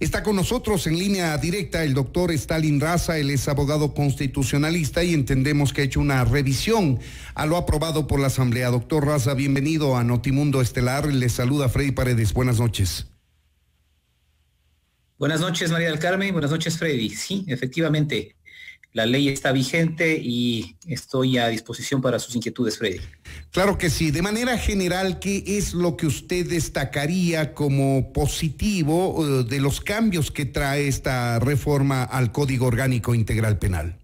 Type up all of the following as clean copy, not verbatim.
Está con nosotros en línea directa el doctor Stalin Raza. Él es abogado constitucionalista y entendemos que ha hecho una revisión a lo aprobado por la Asamblea. Doctor Raza, bienvenido a Notimundo Estelar. Le saluda Freddy Paredes. Buenas noches. Buenas noches, María del Carmen. Buenas noches, Freddy. Sí, efectivamente, la ley está vigente y estoy a disposición para sus inquietudes, Freddy. Claro que sí. De manera general, ¿qué es lo que usted destacaría como positivo de los cambios que trae esta reforma al Código Orgánico Integral Penal?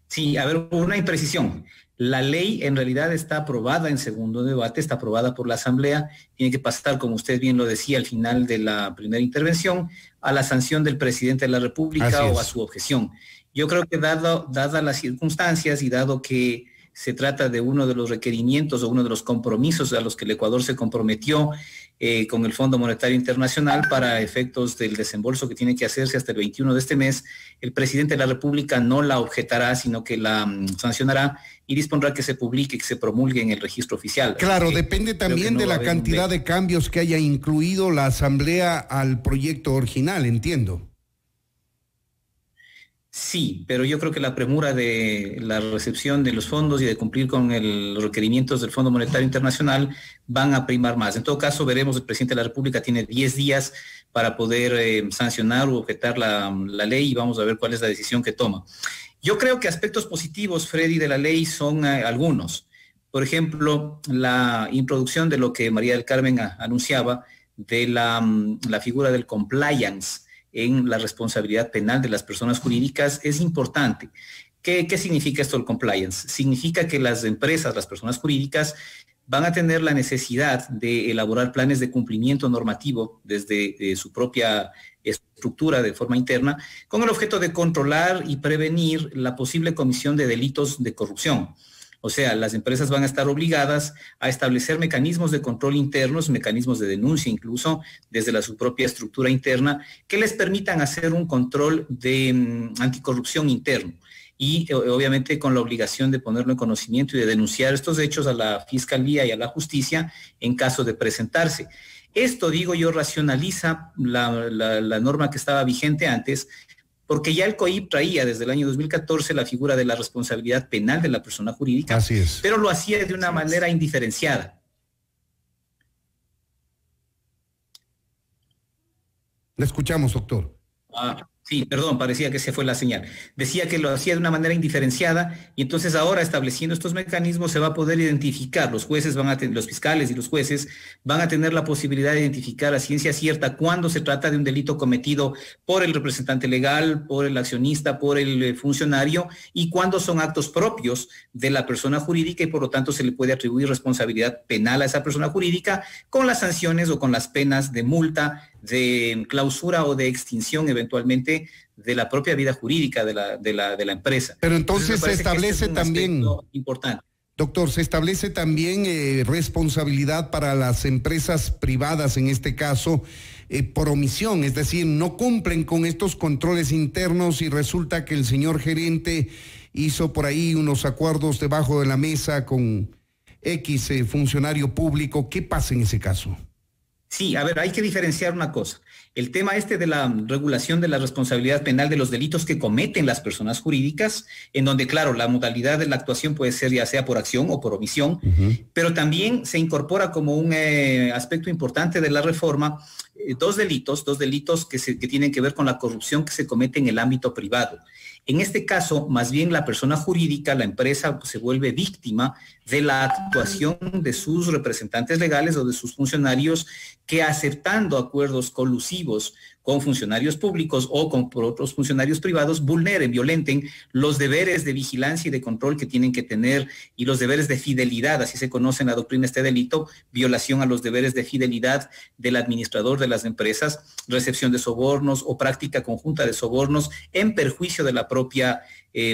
Sí, a ver, una imprecisión. La ley en realidad está aprobada en segundo debate, está aprobada por la Asamblea, tiene que pasar, como usted bien lo decía al final de la primera intervención, a la sanción del presidente de la República o a su objeción. Yo creo que dadas las circunstancias y dado que se trata de uno de los requerimientos o uno de los compromisos a los que el Ecuador se comprometió con el Fondo Monetario Internacional para efectos del desembolso que tiene que hacerse hasta el 21 de este mes, el presidente de la República no la objetará, sino que la sancionará y dispondrá que se publique, que se promulgue en el registro oficial. Claro, depende también de la cantidad de cambios que haya incluido la Asamblea al proyecto original, entiendo. Sí, pero yo creo que la premura de la recepción de los fondos y de cumplir con los requerimientos del Fondo Monetario Internacional van a primar más. En todo caso, veremos, el presidente de la República tiene 10 días para poder sancionar o objetar la ley y vamos a ver cuál es la decisión que toma. Yo creo que aspectos positivos, Freddy, de la ley son algunos. Por ejemplo, la introducción de lo que María del Carmen anunciaba, de la figura del compliance en la responsabilidad penal de las personas jurídicas es importante. ¿Qué significa esto el compliance? Significa que las empresas, las personas jurídicas, van a tener la necesidad de elaborar planes de cumplimiento normativo desde su propia estructura de forma interna, con el objeto de controlar y prevenir la posible comisión de delitos de corrupción. O sea, las empresas van a estar obligadas a establecer mecanismos de control internos, mecanismos de denuncia incluso desde su propia estructura interna, que les permitan hacer un control de anticorrupción interno. Y obviamente con la obligación de ponerlo en conocimiento y de denunciar estos hechos a la Fiscalía y a la Justicia en caso de presentarse. Esto, digo yo, racionaliza la norma que estaba vigente antes, porque ya el COIP traía desde el año 2014 la figura de la responsabilidad penal de la persona jurídica, así es, pero lo hacía de una manera indiferenciada. Le escuchamos, doctor. Sí, perdón, parecía que se fue la señal. Decía que lo hacía de una manera indiferenciada y entonces ahora estableciendo estos mecanismos se va a poder identificar. Los jueces los fiscales y los jueces van a tener la posibilidad de identificar a ciencia cierta cuándo se trata de un delito cometido por el representante legal, por el accionista, por el funcionario y cuándo son actos propios de la persona jurídica y por lo tanto se le puede atribuir responsabilidad penal a esa persona jurídica con las sanciones o con las penas de multa, de clausura o de extinción eventualmente de la propia vida jurídica de la empresa. Pero entonces se establece también, importante. Doctor, se establece también responsabilidad para las empresas privadas, en este caso, por omisión, es decir, no cumplen con estos controles internos y resulta que el señor gerente hizo por ahí unos acuerdos debajo de la mesa con X funcionario público. ¿Qué pasa en ese caso? Sí, a ver, hay que diferenciar una cosa. El tema de la regulación de la responsabilidad penal de los delitos que cometen las personas jurídicas, en donde, claro, la modalidad de la actuación puede ser ya sea por acción o por omisión, pero también se incorpora como un aspecto importante de la reforma dos delitos que tienen que ver con la corrupción que se comete en el ámbito privado. En este caso, más bien la persona jurídica, la empresa, se vuelve víctima de la actuación de sus representantes legales o de sus funcionarios que aceptando acuerdos colusivos con funcionarios públicos o con otros funcionarios privados, violenten los deberes de vigilancia y de control que tienen que tener y los deberes de fidelidad, así se conoce en la doctrina este delito, violación a los deberes de fidelidad del administrador de las empresas, recepción de sobornos o práctica conjunta de sobornos en perjuicio de la propia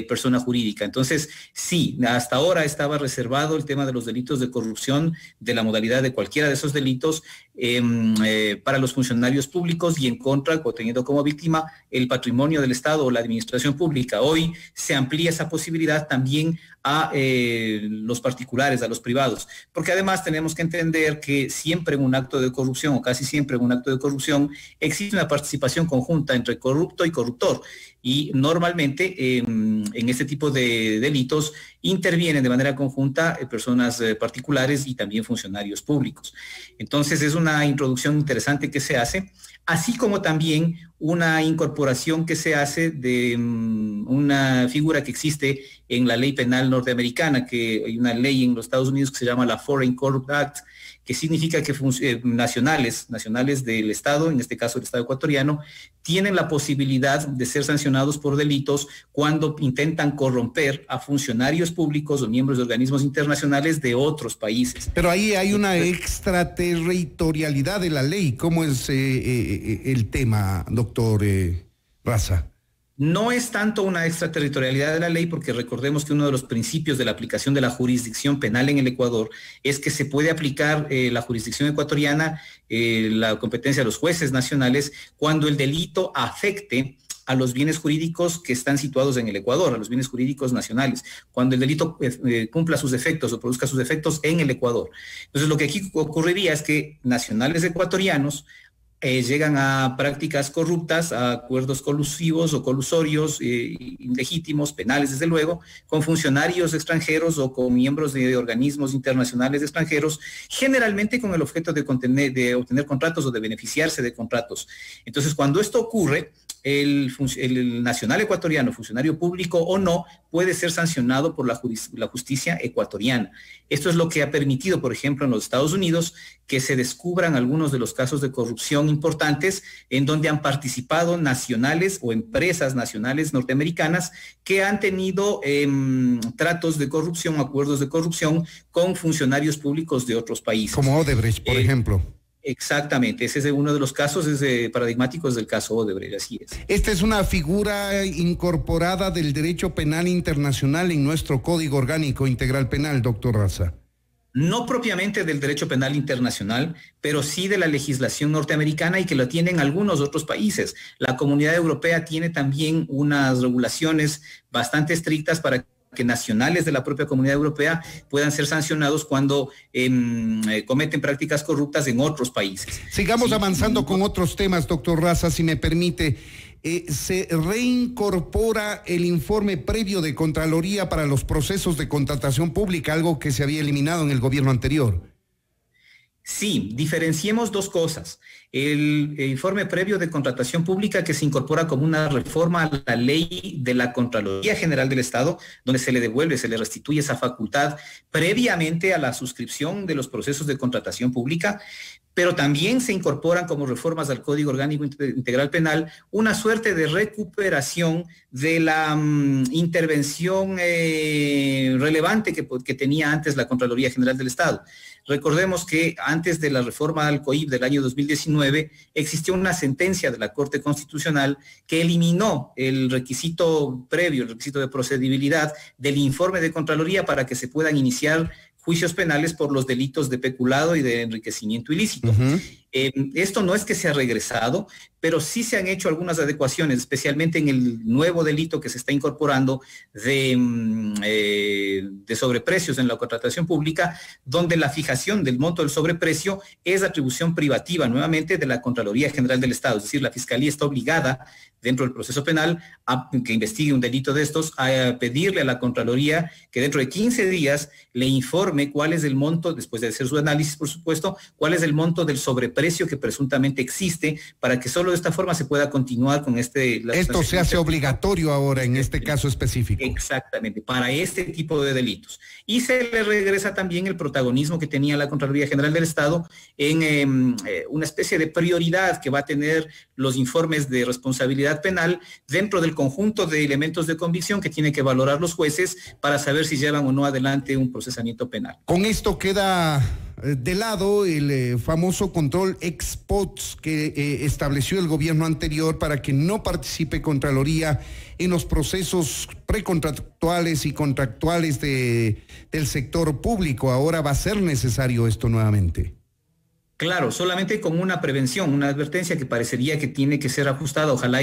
persona jurídica. Entonces, sí, hasta ahora estaba reservado el tema de los delitos de corrupción, de la modalidad de cualquiera de esos delitos, para los funcionarios públicos y en contra, o teniendo como víctima el patrimonio del Estado o la administración pública. Hoy se amplía esa posibilidad también a los particulares, a los privados, porque además tenemos que entender que siempre en un acto de corrupción, o casi siempre en un acto de corrupción, existe una participación conjunta entre corrupto y corruptor, y normalmente en este tipo de delitos intervienen de manera conjunta personas particulares y también funcionarios públicos. Entonces es una introducción interesante que se hace, así como también una incorporación que se hace de una figura que existe en la ley penal norteamericana, que hay una ley en los Estados Unidos que se llama la Foreign Corrupt Act, que significa que nacionales del Estado, en este caso el Estado ecuatoriano, tienen la posibilidad de ser sancionados por delitos cuando intentan corromper a funcionarios públicos o miembros de organismos internacionales de otros países. Pero ahí hay una extraterritorialidad de la ley. ¿Cómo es el tema, doctor Raza? No es tanto una extraterritorialidad de la ley, porque recordemos que uno de los principios de la aplicación de la jurisdicción penal en el Ecuador es que se puede aplicar la jurisdicción ecuatoriana, la competencia de los jueces nacionales, cuando el delito afecte a los bienes jurídicos que están situados en el Ecuador, a los bienes jurídicos nacionales, cuando el delito cumpla sus efectos o produzca sus efectos en el Ecuador. Entonces, lo que aquí ocurriría es que nacionales ecuatorianos llegan a prácticas corruptas, a acuerdos colusivos o colusorios, ilegítimos, penales desde luego, con funcionarios extranjeros o con miembros de organismos internacionales extranjeros, generalmente con el objeto de obtener contratos o de beneficiarse de contratos. Entonces, cuando esto ocurre, el nacional ecuatoriano, funcionario público o no, puede ser sancionado por la justicia ecuatoriana. Esto es lo que ha permitido, por ejemplo, en los Estados Unidos, que se descubran algunos de los casos de corrupción importantes en donde han participado nacionales o empresas nacionales norteamericanas que han tenido tratos de corrupción, acuerdos de corrupción con funcionarios públicos de otros países. Como Odebrecht, por ejemplo. Exactamente, ese es uno de los casos paradigmáticos del caso Odebrecht, así es. Esta es una figura incorporada del derecho penal internacional en nuestro Código Orgánico Integral Penal, doctor Raza. No propiamente del derecho penal internacional, pero sí de la legislación norteamericana, y que lo tienen algunos otros países. La Comunidad Europea tiene también unas regulaciones bastante estrictas para que nacionales de la propia Comunidad Europea puedan ser sancionados cuando cometen prácticas corruptas en otros países. Sigamos avanzando con otros temas, doctor Raza, si me permite. Se reincorpora el informe previo de Contraloría para los procesos de contratación pública, algo que se había eliminado en el gobierno anterior. Sí, diferenciemos dos cosas. El informe previo de contratación pública, que se incorpora como una reforma a la ley de la Contraloría General del Estado, donde se le restituye esa facultad previamente a la suscripción de los procesos de contratación pública, pero también se incorporan como reformas al Código Orgánico Integral Penal una suerte de recuperación de la intervención relevante que tenía antes la Contraloría General del Estado. Recordemos que antes de la reforma al COIP del año 2019 existió una sentencia de la Corte Constitucional que eliminó el requisito previo, el requisito de procedibilidad del informe de Contraloría para que se puedan iniciar juicios penales por los delitos de peculado y de enriquecimiento ilícito. Esto no es que se ha regresado, pero sí se han hecho algunas adecuaciones, especialmente en el nuevo delito que se está incorporando de sobreprecios en la contratación pública, donde la fijación del monto del sobreprecio es atribución privativa nuevamente de la Contraloría General del Estado. Es decir, la Fiscalía está obligada dentro del proceso penal que investigue un delito de estos, a pedirle a la Contraloría que dentro de 15 días le informe cuál es el monto, después de hacer su análisis, por supuesto, cuál es el monto del sobreprecio que presuntamente existe, para que solo de esta forma se pueda continuar con Esto se hace obligatorio ahora en este caso específico. Exactamente, para este tipo de delitos. Y se le regresa también el protagonismo que tenía la Contraloría General del Estado en una especie de prioridad que va a tener los informes de responsabilidad penal dentro del conjunto de elementos de convicción que tienen que valorar los jueces para saber si llevan o no adelante un procesamiento penal. Con esto queda de lado el famoso control ex post que estableció el gobierno anterior para que no participe Contraloría en los procesos precontractuales y contractuales del sector público. Ahora va a ser necesario esto nuevamente. Claro, solamente con una prevención, una advertencia que parecería que tiene que ser ajustada, ojalá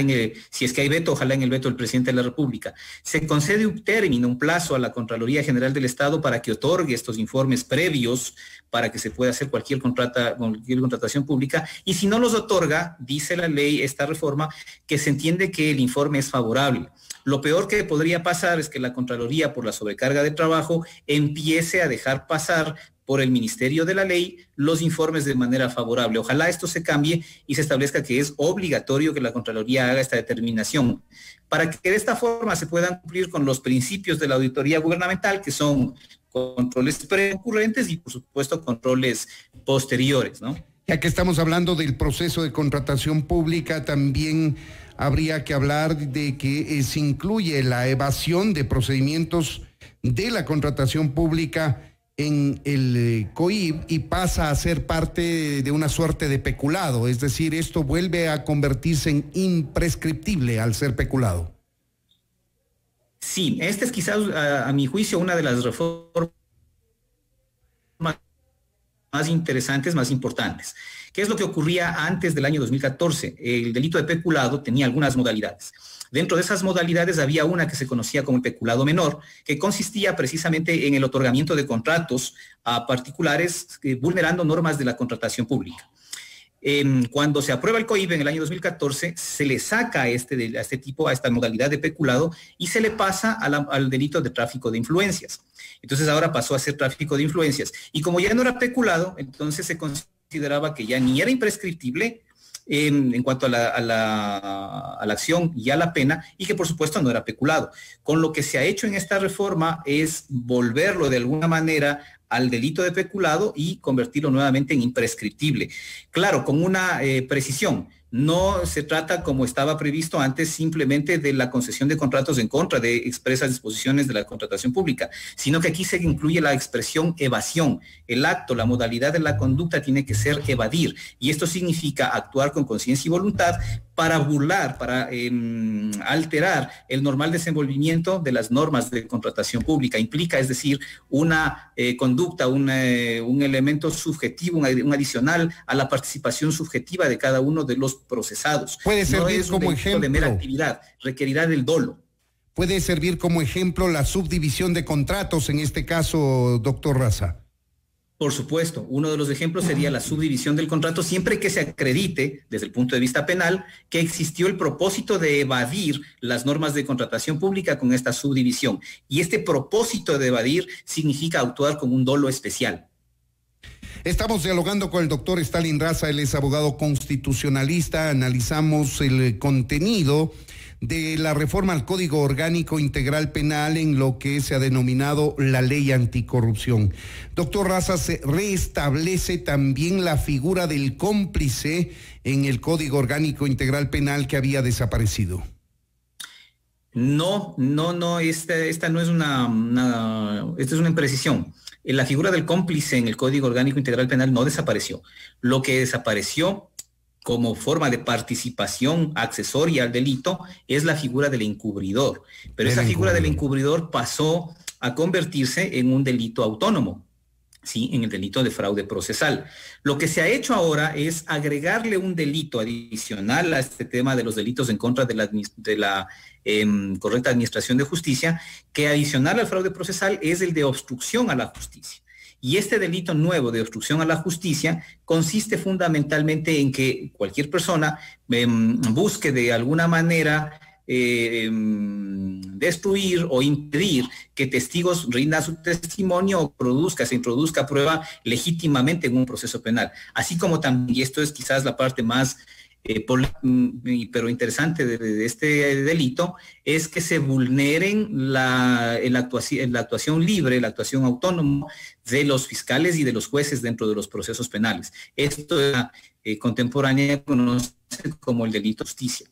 si es que hay veto, ojalá en el veto del presidente de la República. Se concede un término, un plazo a la Contraloría General del Estado para que otorgue estos informes previos para que se pueda hacer cualquier contratación pública, y si no los otorga, dice la ley, esta reforma, que se entiende que el informe es favorable. Lo peor que podría pasar es que la Contraloría, por la sobrecarga de trabajo, empiece a dejar pasar por el Ministerio de la Ley los informes de manera favorable. Ojalá esto se cambie y se establezca que es obligatorio que la Contraloría haga esta determinación, para que de esta forma se puedan cumplir con los principios de la auditoría gubernamental, que son controles preocurrentes y, por supuesto, controles posteriores, ¿no? Ya que estamos hablando del proceso de contratación pública, también habría que hablar de que se incluye la evasión de procedimientos de la contratación pública en el COIP y pasa a ser parte de una suerte de peculado, es decir, esto vuelve a convertirse en imprescriptible al ser peculado. Sí, esta es quizás, a mi juicio, una de las reformas más interesantes, más importantes. ¿Qué es lo que ocurría antes del año 2014? El delito de peculado tenía algunas modalidades. Dentro de esas modalidades había una que se conocía como el peculado menor, que consistía precisamente en el otorgamiento de contratos a particulares vulnerando normas de la contratación pública. Cuando se aprueba el COIP en el año 2014, se le saca a esta modalidad de peculado y se le pasa al delito de tráfico de influencias. Entonces ahora pasó a ser tráfico de influencias. Y como ya no era peculado, entonces se consideraba que ya ni era imprescriptible en cuanto a la acción y a la pena, y que por supuesto no era peculado. Con lo que se ha hecho en esta reforma es volverlo de alguna manera al delito de peculado y convertirlo nuevamente en imprescriptible. Claro, con una precisión. No se trata, como estaba previsto antes, simplemente de la concesión de contratos en contra de expresas disposiciones de la contratación pública, sino que aquí se incluye la expresión evasión. El acto, la modalidad de la conducta tiene que ser evadir, y esto significa actuar con conciencia y voluntad para burlar, para alterar el normal desenvolvimiento de las normas de contratación pública. Implica, es decir, una conducta, un elemento subjetivo, un adicional a la participación subjetiva de cada uno de los procesados. Puede servir como ejemplo de mera actividad, requerirá del dolo. Puede servir como ejemplo la subdivisión de contratos, en este caso, doctor Raza. Por supuesto, uno de los ejemplos sería la subdivisión del contrato, siempre que se acredite, desde el punto de vista penal, que existió el propósito de evadir las normas de contratación pública con esta subdivisión. Y este propósito de evadir significa actuar con un dolo especial. Estamos dialogando con el doctor Stalin Raza, él es abogado constitucionalista, analizamos el contenido de la reforma al Código Orgánico Integral Penal en lo que se ha denominado la ley anticorrupción. Doctor Raza, ¿se reestablece también la figura del cómplice en el Código Orgánico Integral Penal que había desaparecido? No, esta no es esta es una imprecisión. La figura del cómplice en el Código Orgánico Integral Penal no desapareció. Lo que desapareció como forma de participación accesoria al delito es la figura del encubridor. Pero esa figura del encubridor pasó a convertirse en un delito autónomo, ¿sí? En el delito de fraude procesal. Lo que se ha hecho ahora es agregarle un delito adicional a este tema de los delitos en contra de la correcta administración de justicia, que adicional al fraude procesal es el de obstrucción a la justicia. Y este delito nuevo de obstrucción a la justicia consiste fundamentalmente en que cualquier persona busque de alguna manera destruir o impedir que testigos rindan su testimonio o se introduzca prueba legítimamente en un proceso penal. Así como también, y esto es quizás la parte más pero interesante de este delito, es que se vulneren la actuación libre, la actuación autónoma de los fiscales y de los jueces dentro de los procesos penales. Esto es contemporánea conoce como el delito de justicia.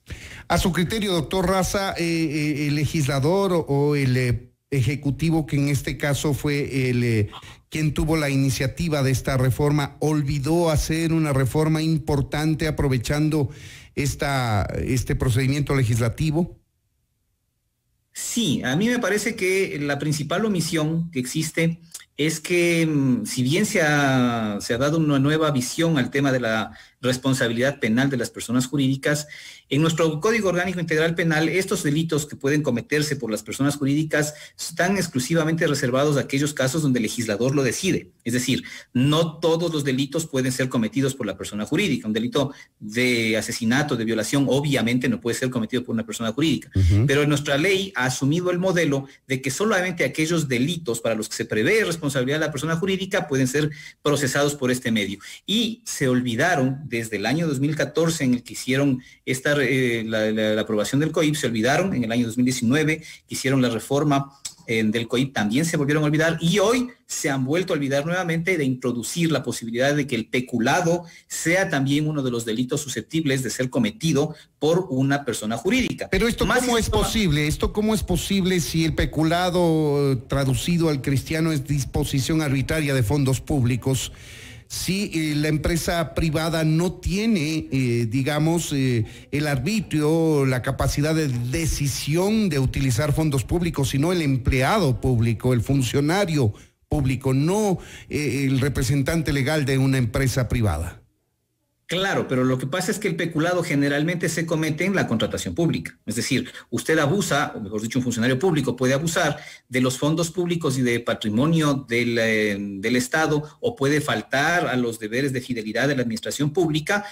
A su criterio, doctor Raza, el legislador o el Ejecutivo, que en este caso fue el quien tuvo la iniciativa de esta reforma, olvidó hacer una reforma importante aprovechando este procedimiento legislativo? Sí, a mí me parece que la principal omisión que existe es que si bien se ha dado una nueva visión al tema de la responsabilidad penal de las personas jurídicas, en nuestro Código Orgánico Integral Penal, estos delitos que pueden cometerse por las personas jurídicas están exclusivamente reservados a aquellos casos donde el legislador lo decide. Es decir, no todos los delitos pueden ser cometidos por la persona jurídica. Un delito de asesinato, de violación, obviamente no puede ser cometido por una persona jurídica. Pero nuestra ley ha asumido el modelo de que solamente aquellos delitos para los que se prevé responsabilidad de la persona jurídica pueden ser procesados por este medio. Y se olvidaron desde el año 2014 en el que hicieron la aprobación del COIP, se olvidaron en el año 2019 que hicieron la reforma del COIP, también se volvieron a olvidar, y hoy se han vuelto a olvidar nuevamente de introducir la posibilidad de que el peculado sea también uno de los delitos susceptibles de ser cometido por una persona jurídica. Pero esto ¿cómo es posible? ¿Esto cómo es posible si el peculado traducido al cristiano es disposición arbitraria de fondos públicos? Si la empresa privada no tiene, el arbitrio, la capacidad de decisión de utilizar fondos públicos, sino el empleado público, el funcionario público, no el representante legal de una empresa privada. Claro, pero lo que pasa es que el peculado generalmente se comete en la contratación pública. Es decir, usted abusa, o mejor dicho, un funcionario público puede abusar de los fondos públicos y de patrimonio del Estado, o puede faltar a los deberes de fidelidad de la administración pública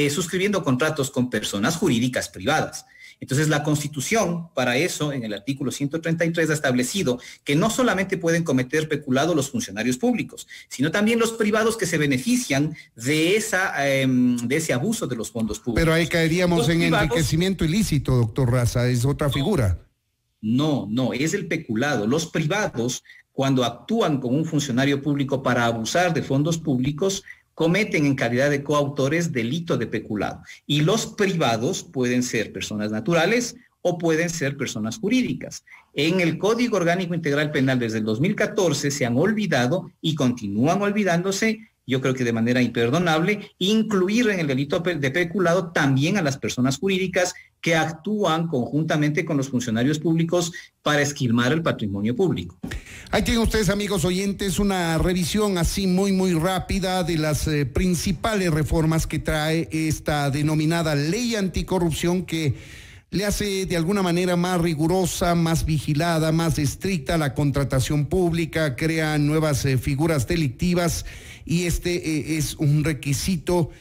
suscribiendo contratos con personas jurídicas privadas. Entonces, la Constitución, para eso, en el artículo 133, ha establecido que no solamente pueden cometer peculado los funcionarios públicos, sino también los privados que se benefician de ese abuso de los fondos públicos. Pero ahí caeríamos en enriquecimiento ilícito, doctor Raza, es otra figura. No, es el peculado. Los privados, cuando actúan con un funcionario público para abusar de fondos públicos, cometen en calidad de coautores delito de peculado. Y los privados pueden ser personas naturales o pueden ser personas jurídicas. En el Código Orgánico Integral Penal desde el 2014 se han olvidado y continúan olvidándose, yo creo que de manera imperdonable, incluir en el delito de peculado también a las personas jurídicas que actúan conjuntamente con los funcionarios públicos para esquilmar el patrimonio público. Ahí tienen ustedes, amigos oyentes, una revisión así muy rápida de las principales reformas que trae esta denominada ley anticorrupción, que le hace de alguna manera más rigurosa, más vigilada, más estricta la contratación pública, crea nuevas figuras delictivas, y este es un requisito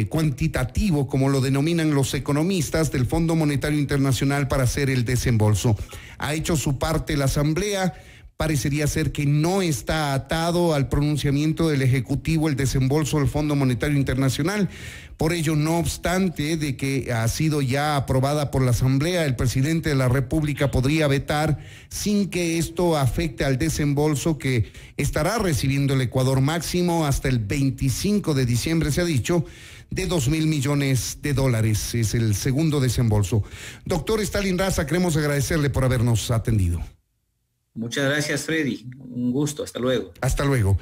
cuantitativo, como lo denominan los economistas del Fondo Monetario Internacional, para hacer el desembolso. Ha hecho su parte la Asamblea. Parecería ser que no está atado al pronunciamiento del Ejecutivo el desembolso del Fondo Monetario Internacional. Por ello, no obstante de que ha sido ya aprobada por la Asamblea, el presidente de la República podría vetar sin que esto afecte al desembolso que estará recibiendo el Ecuador, máximo hasta el 25 de diciembre, se ha dicho, de $2,000 millones. Es el segundo desembolso. Doctor Stalin Raza, queremos agradecerle por habernos atendido. Muchas gracias, Freddy. Un gusto. Hasta luego. Hasta luego.